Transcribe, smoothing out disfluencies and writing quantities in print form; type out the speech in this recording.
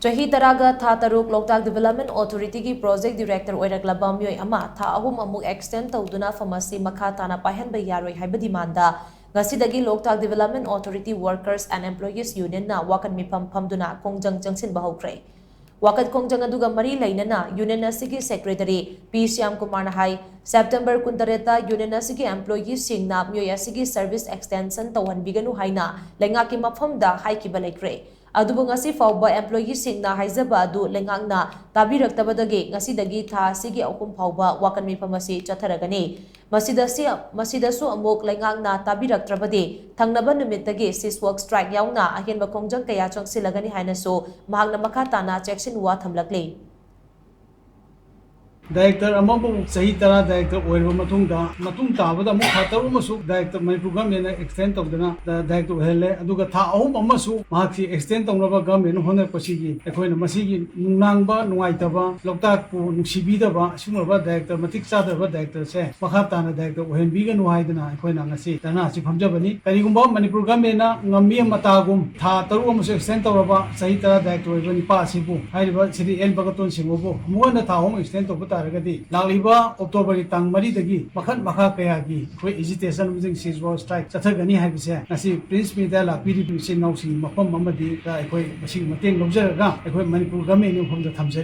Chahi taraga tha taruk Loktak Development Authority ki project director oirakla miyoi ama tha ahum amuk extend tawduna pharmacy makha tana pahenba yaroi haiba demanda ngasidagi Loktak Development Authority Workers and Employees Union na wakan mifam phamduna kongjang jangsin bahokre wakat kongjang aduga mari lainana union asigi secretary P Syam Kumar na hai September 18 union asigi employees sing na miyoi asigi service extension tawan biganu haina lenga ki mafamda hai ki balekre adubu ngasi fawba employees sing na haizaba adu lengang na tabiraktabadagi ngasi dagi tha sigi akum fawba wakan mi phamasi chatharagani masidasu amuk lengang na tabiraktrabadi thangnaba numitagi sis work strike yauna ahenba kongjang kaya chongsilagani hainasu mahangna makha tana checksin wa thamlakli Director amambu sahi tara director oirba matung tabada mu khataru masu director Manipur government extend tawdana director hele aduga tha ahum amasu mahaksi extend tawnaba government hona pasigi ekhoina masigi nungba nungaitaba Loktak pu nuksibidaba sumaba director matik chadaba director se makha tana director ohenbi ga nuhaidana ekhoina ngasi dana si phamjabani karigumba Manipur government na ngami matagum tha taru amasu extend tawraba sahi tara director oirba nipa asibu haiba sidi el bagaton singobo muana tha ahum extend tawba Lagliba October tang mari dagi makhan makha kaya gi khoi agitation mujing seizo strike chathagani haibise nasi prince media la PDP sin nausi mafam mamadi ka khoi masi mateng lobjaraga khoi Manipur government ni phomda thamjari